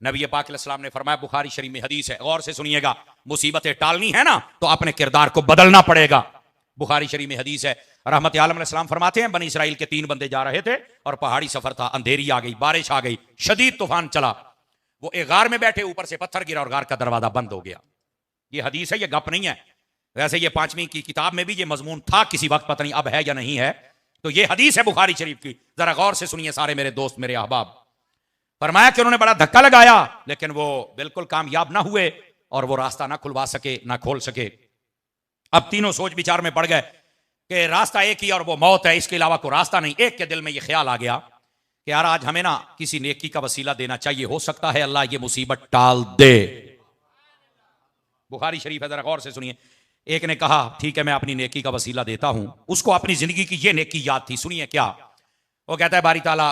नबी पाक अलैहिस्सलाम ने फरमाया, बुखारी शरीफ में हदीस है, गौर से सुनिएगा, मुसीबतें टालनी है ना तो अपने किरदार को बदलना पड़ेगा। बुखारी शरीफ में हदीस है, रहमत आलम अलैहिस्सलाम फरमाते हैं, बनी इसराइल के 3 बंदे जा रहे थे और पहाड़ी सफर था, अंधेरी आ गई, बारिश आ गई, शदीद तूफान चला, वो एक गार में बैठे, ऊपर से पत्थर गिरा और गार का दरवाजा बंद हो गया। ये हदीस है, ये गप नहीं है। वैसे ये 5वीं की किताब में भी ये मजमून था किसी वक्त, पता नहीं अब है या नहीं है। तो ये हदीस है बुखारी शरीफ की, जरा गौर से सुनिए सारे मेरे दोस्त, मेरे अहबाब। फरमाया कि उन्होंने बड़ा धक्का लगाया, लेकिन वो बिल्कुल कामयाब ना हुए और वो रास्ता ना खुलवा सके, ना खोल सके। अब तीनों सोच विचार में पड़ गए कि रास्ता एक ही और वो मौत है, इसके अलावा कोई रास्ता नहीं। एक के दिल में ये ख्याल आ गया कि यार आज हमें ना किसी नेकी का वसीला देना चाहिए, हो सकता है अल्लाह ये मुसीबत टाल दे। बुखारी शरीफ है, जरा गौर से सुनिए। एक ने कहा ठीक है मैं अपनी नेकी का वसीला देता हूं। उसको अपनी जिंदगी की ये नेकी याद थी, सुनिए क्या वो कहता है, बारी ताला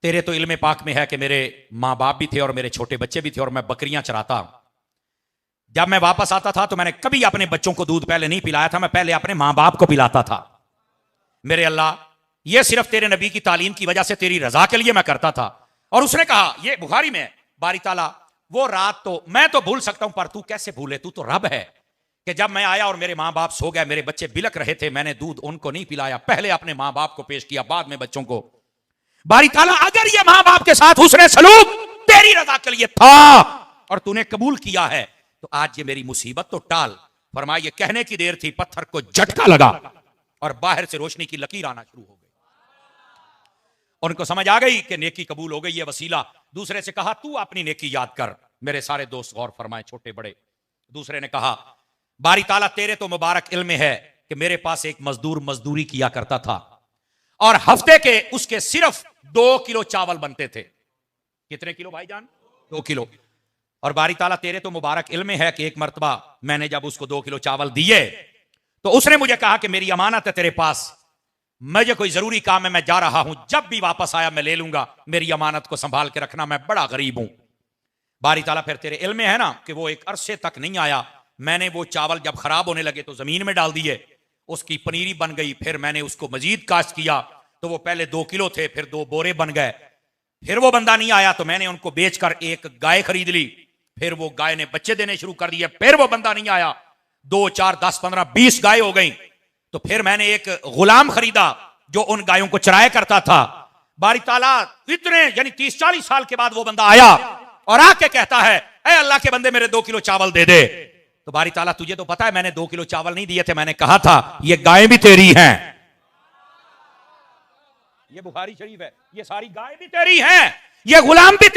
तेरे तो इल्म पाक में है कि मेरे माँ बाप भी थे और मेरे छोटे बच्चे भी थे और मैं बकरियां चराता। जब मैं वापस आता था तो मैंने कभी अपने बच्चों को दूध पहले नहीं पिलाया था, मैं पहले अपने माँ बाप को पिलाता था। मेरे अल्लाह ये सिर्फ तेरे नबी की तालीम की वजह से, तेरी रजा के लिए मैं करता था। और उसने कहा, ये बुखारी में, बारी ताला वो रात तो मैं तो भूल सकता हूं पर तू कैसे भूले, तू तो रब है, कि जब मैं आया और मेरे माँ बाप सो गए, मेरे बच्चे बिलक रहे थे, मैंने दूध उनको नहीं पिलाया, पहले अपने माँ बाप को पेश किया, बाद में बच्चों को। बारी ताला अगर ये माँ बाप के साथ उसने सलूक तेरी रजा के लिए था और तूने कबूल किया है तो आज ये मेरी मुसीबत तो टाल। फरमाया, ये कहने की देर थी, पत्थर को झटका लगा और बाहर से रोशनी की लकीर आना शुरू हो गई। उनको समझ आ गई कि नेकी कबूल हो गई, ये वसीला। दूसरे से कहा, तू अपनी नेकी याद कर। मेरे सारे दोस्त गौर फरमाए, छोटे बड़े। दूसरे ने कहा, बारी ताला तेरे तो मुबारक इल्म है कि मेरे पास एक मजदूर मजदूरी किया करता था और हफ्ते के उसके सिर्फ 2 किलो चावल बनते थे। कितने किलो भाईजान? 2 किलो। और बारी ताला तेरे तो मुबारक इल्म है कि एक मर्तबा मैंने जब उसको 2 किलो चावल दिए तो उसने मुझे कहा कि मेरी अमानत है तेरे पास, मुझे कोई जरूरी काम है, मैं जा रहा हूं, जब भी वापस आया मैं ले लूंगा, मेरी अमानत को संभाल के रखना, मैं बड़ा गरीब हूं। बारी ताला फिर तेरे इल्म में है ना कि वो एक अरसे तक नहीं आया, मैंने वो चावल जब खराब होने लगे तो जमीन में डाल दिए, उसकी पनीरी बन गई, फिर मैंने उसको मजीद काश्त किया तो वो पहले 2 किलो थे, फिर 2 बोरे बन गए। फिर वो बंदा नहीं आया तो मैंने उनको बेचकर एक गाय खरीद ली, फिर वो गाय ने बच्चे देने शुरू कर दिए, फिर वो बंदा नहीं आया, 2, 4, 10, 15, 20 गाय हो गई। तो फिर मैंने एक गुलाम खरीदा जो उन गायों को चराया करता था। बारी ताला इतने यानी 30-40 साल के बाद वो बंदा आया और आके कहता है, ऐ अल्लाह के बंदे मेरे 2 किलो चावल दे दे। तो बारी ताला तुझे तो पता है मैंने 2 किलो चावल नहीं दिए थे, मैंने कहा था ये गाय भी तेरी हैं। ये बुखारी शरीफ है, ये सारी गाय भी तेरी हैं, ये गुलाम भी